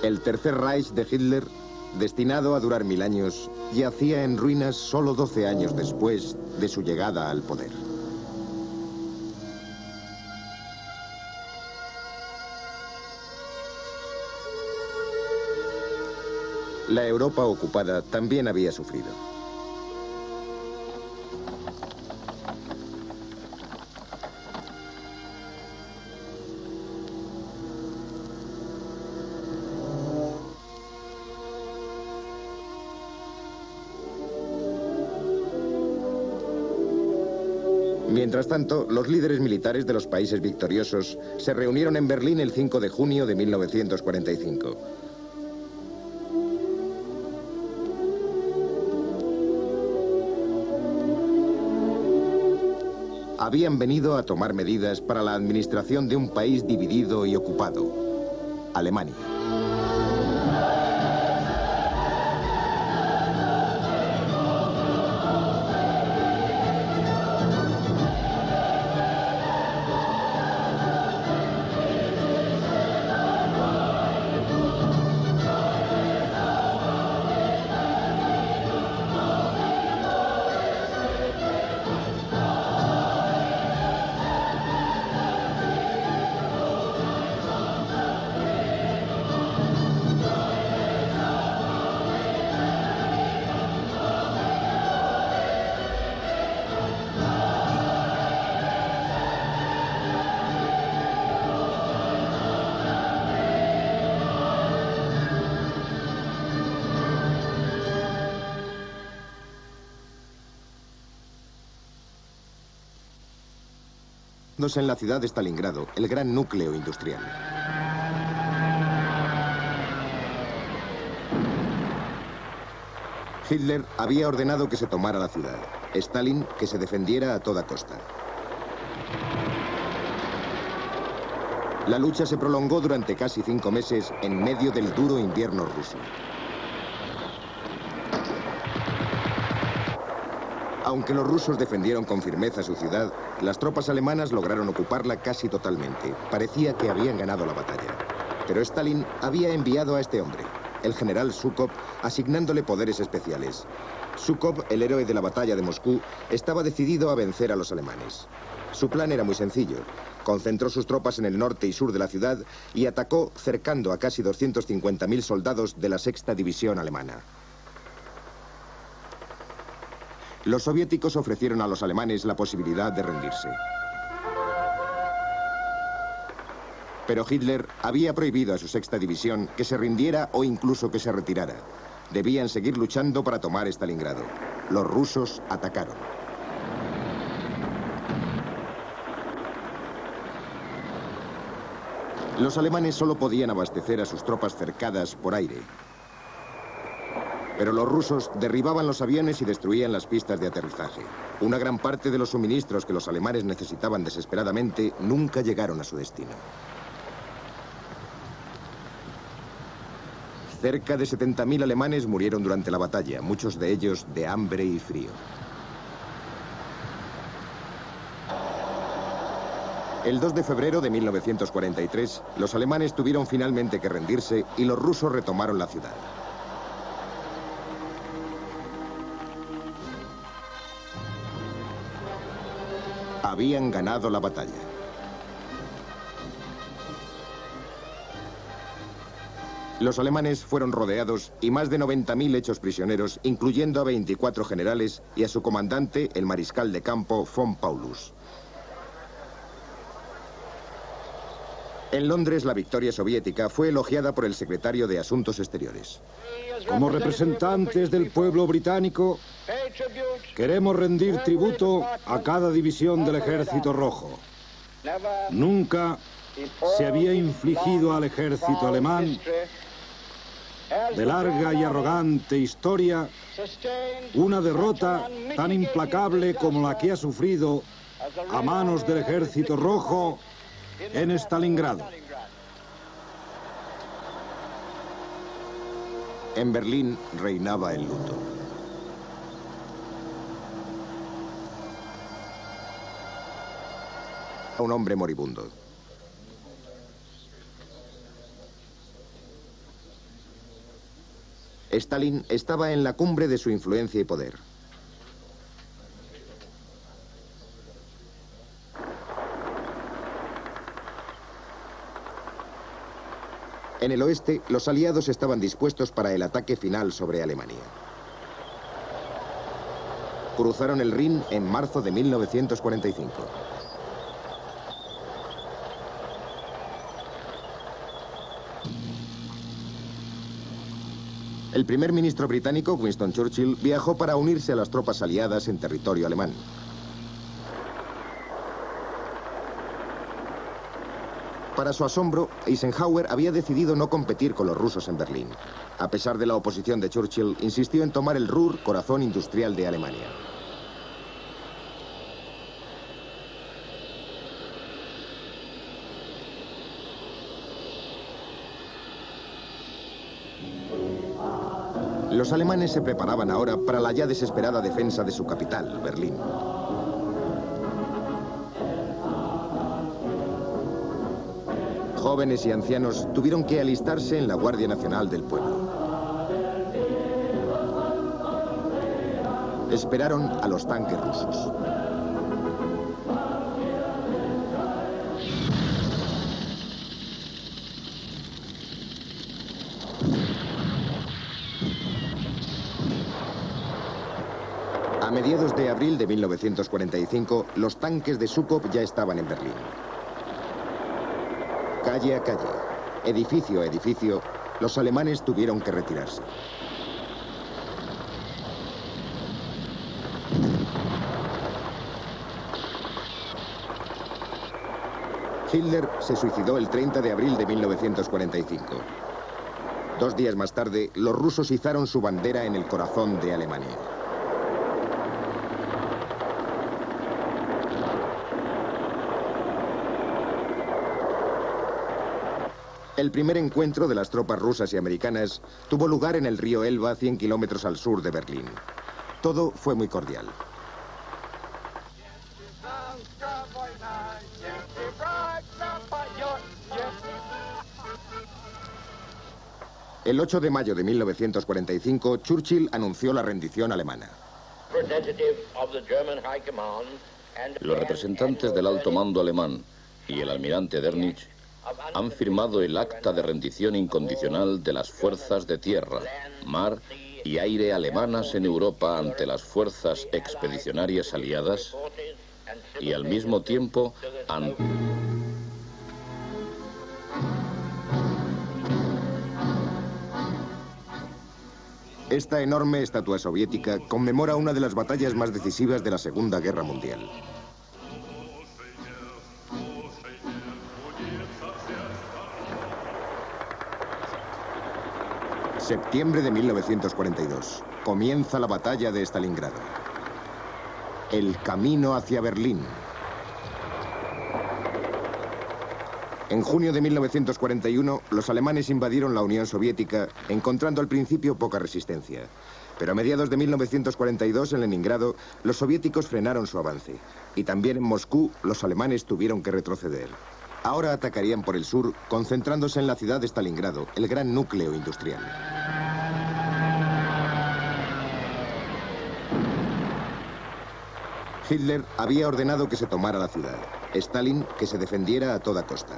El Tercer Reich de Hitler, destinado a durar 1000 años, yacía en ruinas solo 12 años después de su llegada al poder. La Europa ocupada también había sufrido. Mientras tanto, los líderes militares de los países victoriosos se reunieron en Berlín el 5 de junio de 1945. Habían venido a tomar medidas para la administración de un país dividido y ocupado, Alemania. En la ciudad de Stalingrado, el gran núcleo industrial. Hitler había ordenado que se tomara la ciudad. Stalin que se defendiera a toda costa. La lucha se prolongó durante casi 5 meses en medio del duro invierno ruso. Aunque los rusos defendieron con firmeza su ciudad, las tropas alemanas lograron ocuparla casi totalmente. Parecía que habían ganado la batalla. Pero Stalin había enviado a este hombre, el general Zhukov, asignándole poderes especiales. Zhukov, el héroe de la batalla de Moscú, estaba decidido a vencer a los alemanes. Su plan era muy sencillo. Concentró sus tropas en el norte y sur de la ciudad y atacó cercando a casi 250.000 soldados de la 6ª División alemana. Los soviéticos ofrecieron a los alemanes la posibilidad de rendirse. Pero Hitler había prohibido a su 6ª División que se rindiera o incluso que se retirara. Debían seguir luchando para tomar Stalingrado. Los rusos atacaron. Los alemanes solo podían abastecer a sus tropas cercadas por aire. Pero los rusos derribaban los aviones y destruían las pistas de aterrizaje. Una gran parte de los suministros que los alemanes necesitaban desesperadamente nunca llegaron a su destino. Cerca de 70.000 alemanes murieron durante la batalla, muchos de ellos de hambre y frío. El 2 de febrero de 1943, los alemanes tuvieron finalmente que rendirse y los rusos retomaron la ciudad. Habían ganado la batalla. Los alemanes fueron rodeados y más de 90.000 hechos prisioneros, incluyendo a 24 generales y a su comandante, el mariscal de campo von Paulus. En Londres, la victoria soviética fue elogiada por el secretario de Asuntos Exteriores. Como representantes del pueblo británico, queremos rendir tributo a cada división del Ejército Rojo. Nunca se había infligido al ejército alemán de larga y arrogante historia una derrota tan implacable como la que ha sufrido a manos del Ejército Rojo en Stalingrado. En Berlín reinaba el luto. Un hombre moribundo. Stalin estaba en la cumbre de su influencia y poder. En el oeste, los aliados estaban dispuestos para el ataque final sobre Alemania. Cruzaron el Rin en marzo de 1945. El primer ministro británico, Winston Churchill, viajó para unirse a las tropas aliadas en territorio alemán. Para su asombro, Eisenhower había decidido no competir con los rusos en Berlín. A pesar de la oposición de Churchill, insistió en tomar el Ruhr, corazón industrial de Alemania. Los alemanes se preparaban ahora para la ya desesperada defensa de su capital, Berlín. Jóvenes y ancianos tuvieron que alistarse en la Guardia Nacional del Pueblo. Esperaron a los tanques rusos. A mediados de abril de 1945, los tanques de Zhukov ya estaban en Berlín. Calle a calle, edificio a edificio, los alemanes tuvieron que retirarse. Hitler se suicidó el 30 de abril de 1945. 2 días más tarde, los rusos izaron su bandera en el corazón de Alemania. El primer encuentro de las tropas rusas y americanas tuvo lugar en el río Elba, 100 kilómetros al sur de Berlín. Todo fue muy cordial. El 8 de mayo de 1945, Churchill anunció la rendición alemana. Los representantes del alto mando alemán y el almirante Dönitz han firmado el acta de rendición incondicional de las fuerzas de tierra, mar y aire alemanas en Europa ante las fuerzas expedicionarias aliadas y al mismo tiempo Esta enorme estatua soviética conmemora una de las batallas más decisivas de la Segunda Guerra Mundial. Septiembre de 1942. Comienza la batalla de Stalingrado. El camino hacia Berlín. En junio de 1941, los alemanes invadieron la Unión Soviética, encontrando al principio poca resistencia. Pero a mediados de 1942, en Leningrado, los soviéticos frenaron su avance. Y también en Moscú, los alemanes tuvieron que retroceder. Ahora atacarían por el sur, concentrándose en la ciudad de Stalingrado, el gran núcleo industrial. Hitler había ordenado que se tomara la ciudad. Stalin, que se defendiera a toda costa.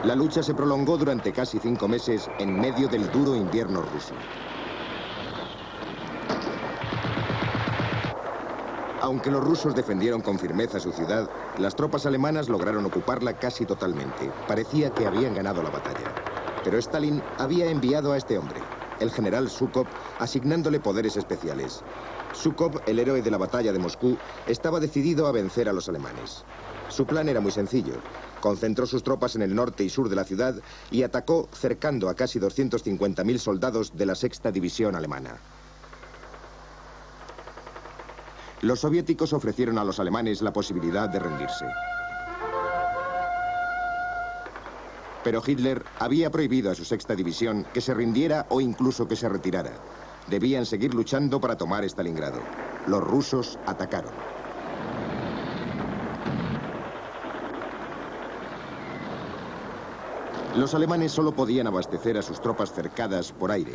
La lucha se prolongó durante casi 5 meses en medio del duro invierno ruso. Aunque los rusos defendieron con firmeza su ciudad, las tropas alemanas lograron ocuparla casi totalmente. Parecía que habían ganado la batalla. Pero Stalin había enviado a este hombre, el general Zhukov, asignándole poderes especiales. Zhukov, el héroe de la batalla de Moscú, estaba decidido a vencer a los alemanes. Su plan era muy sencillo. Concentró sus tropas en el norte y sur de la ciudad y atacó cercando a casi 250.000 soldados de la 6ª División alemana. Los soviéticos ofrecieron a los alemanes la posibilidad de rendirse. Pero Hitler había prohibido a su 6ª División que se rindiera o incluso que se retirara. Debían seguir luchando para tomar Stalingrado. Los rusos atacaron. Los alemanes solo podían abastecer a sus tropas cercadas por aire.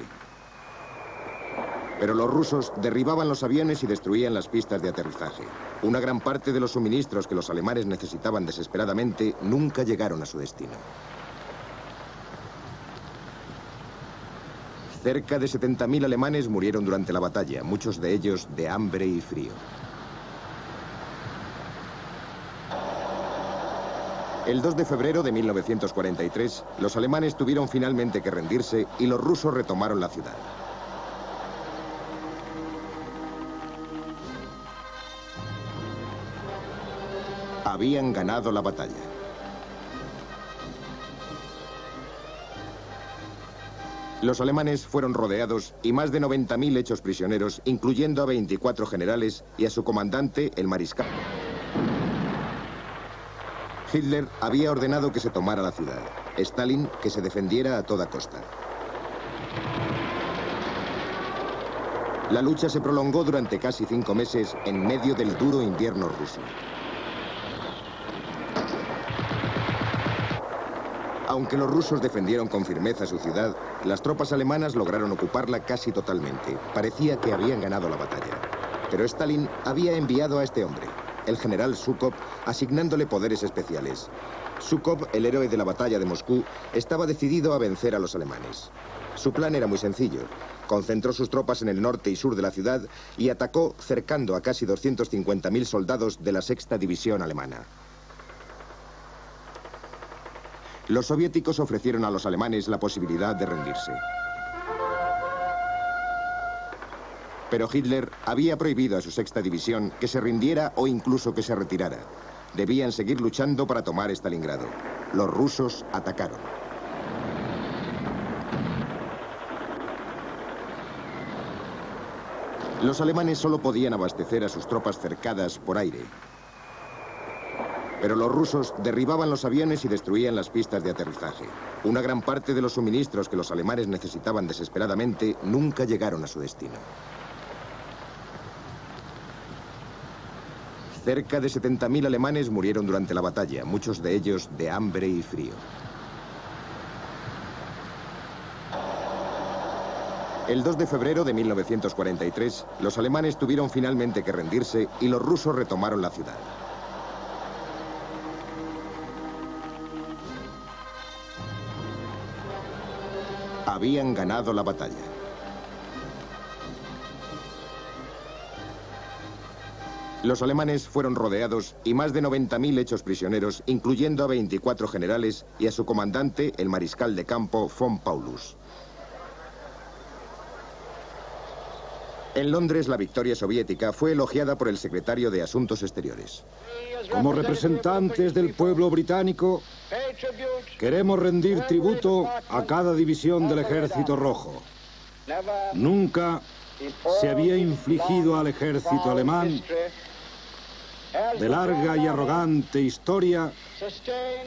Pero los rusos derribaban los aviones y destruían las pistas de aterrizaje. Una gran parte de los suministros que los alemanes necesitaban desesperadamente nunca llegaron a su destino. Cerca de 70.000 alemanes murieron durante la batalla, muchos de ellos de hambre y frío. El 2 de febrero de 1943, los alemanes tuvieron finalmente que rendirse y los rusos retomaron la ciudad. Habían ganado la batalla. Los alemanes fueron rodeados y más de 90.000 hechos prisioneros, incluyendo a 24 generales y a su comandante, el mariscal. Hitler había ordenado que se tomara la ciudad. Stalin, que se defendiera a toda costa. La lucha se prolongó durante casi 5 meses en medio del duro invierno ruso. Aunque los rusos defendieron con firmeza su ciudad, las tropas alemanas lograron ocuparla casi totalmente. Parecía que habían ganado la batalla. Pero Stalin había enviado a este hombre, el general Zhukov, asignándole poderes especiales. Zhukov, el héroe de la batalla de Moscú, estaba decidido a vencer a los alemanes. Su plan era muy sencillo. Concentró sus tropas en el norte y sur de la ciudad y atacó cercando a casi 250.000 soldados de la 6ª División alemana. Los soviéticos ofrecieron a los alemanes la posibilidad de rendirse. Pero Hitler había prohibido a su 6ª División que se rindiera o incluso que se retirara. Debían seguir luchando para tomar Stalingrado. Los rusos atacaron. Los alemanes solo podían abastecer a sus tropas cercadas por aire. Pero los rusos derribaban los aviones y destruían las pistas de aterrizaje. Una gran parte de los suministros que los alemanes necesitaban desesperadamente nunca llegaron a su destino. Cerca de 70.000 alemanes murieron durante la batalla, muchos de ellos de hambre y frío. El 2 de febrero de 1943, los alemanes tuvieron finalmente que rendirse y los rusos retomaron la ciudad. Habían ganado la batalla. Los alemanes fueron rodeados y más de 90.000 hechos prisioneros, incluyendo a 24 generales y a su comandante, el mariscal de campo von Paulus. En Londres, la victoria soviética fue elogiada por el secretario de Asuntos Exteriores. Como representantes del pueblo británico, queremos rendir tributo a cada división del Ejército Rojo. Nunca se había infligido al ejército alemán de larga y arrogante historia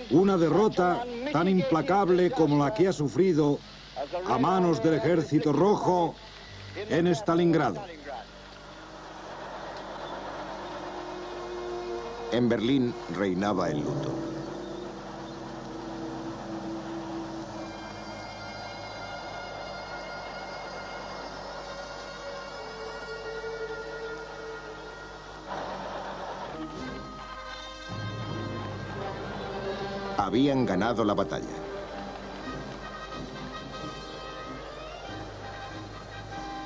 una derrota tan implacable como la que ha sufrido a manos del Ejército Rojo en Stalingrado. En Berlín reinaba el luto. Habían ganado la batalla.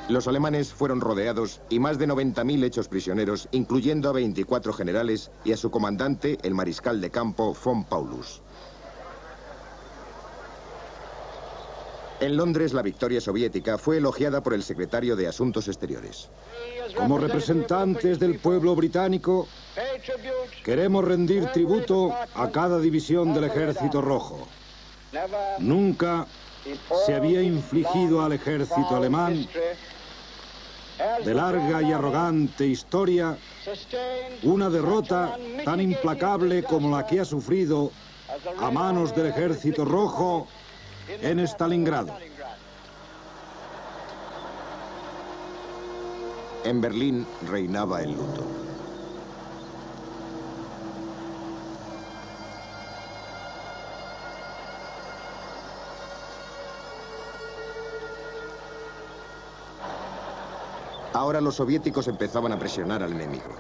Los alemanes fueron rodeados y más de 90.000 hechos prisioneros, incluyendo a 24 generales y a su comandante, el mariscal de campo von Paulus. En Londres, la victoria soviética fue elogiada por el secretario de Asuntos Exteriores. Como representantes del pueblo británico, queremos rendir tributo a cada división del Ejército Rojo. Nunca se había infligido al ejército alemán de larga y arrogante historia una derrota tan implacable como la que ha sufrido a manos del Ejército Rojo en Stalingrado. En Berlín reinaba el luto. Ahora los soviéticos empezaban a presionar al enemigo.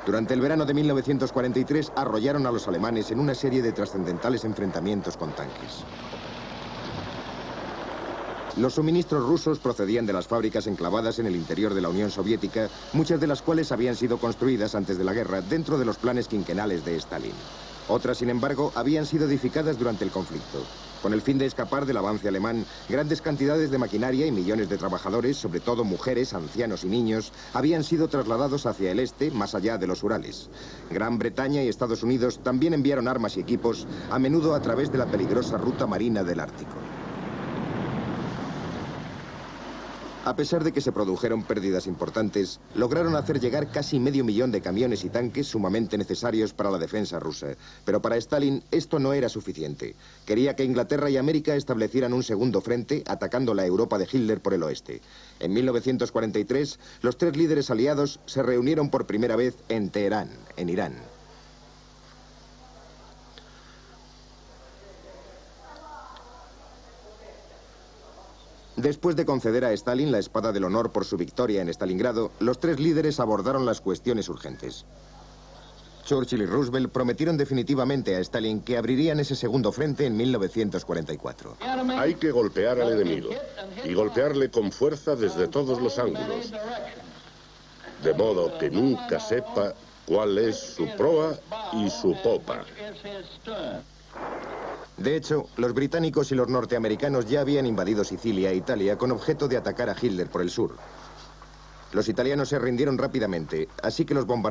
Durante el verano de 1943 arrollaron a los alemanes en una serie de trascendentales enfrentamientos con tanques. Los suministros rusos procedían de las fábricas enclavadas en el interior de la Unión Soviética, muchas de las cuales habían sido construidas antes de la guerra dentro de los planes quinquenales de Stalin. Otras, sin embargo, habían sido edificadas durante el conflicto. Con el fin de escapar del avance alemán, grandes cantidades de maquinaria y millones de trabajadores, sobre todo mujeres, ancianos y niños, habían sido trasladados hacia el este, más allá de los Urales. Gran Bretaña y Estados Unidos también enviaron armas y equipos, a menudo a través de la peligrosa ruta marina del Ártico. A pesar de que se produjeron pérdidas importantes, lograron hacer llegar casi medio millón de camiones y tanques sumamente necesarios para la defensa rusa. Pero para Stalin esto no era suficiente. Quería que Inglaterra y América establecieran un segundo frente, atacando la Europa de Hitler por el oeste. En 1943, los tres líderes aliados se reunieron por primera vez en Teherán, en Irán. Después de conceder a Stalin la espada del honor por su victoria en Stalingrado, los tres líderes abordaron las cuestiones urgentes. Churchill y Roosevelt prometieron definitivamente a Stalin que abrirían ese segundo frente en 1944. Hay que golpear al enemigo, y golpearle con fuerza desde todos los ángulos, de modo que nunca sepa cuál es su proa y su popa. De hecho, los británicos y los norteamericanos ya habían invadido Sicilia e Italia con objeto de atacar a Hitler por el sur. Los italianos se rindieron rápidamente, así que los bombarderos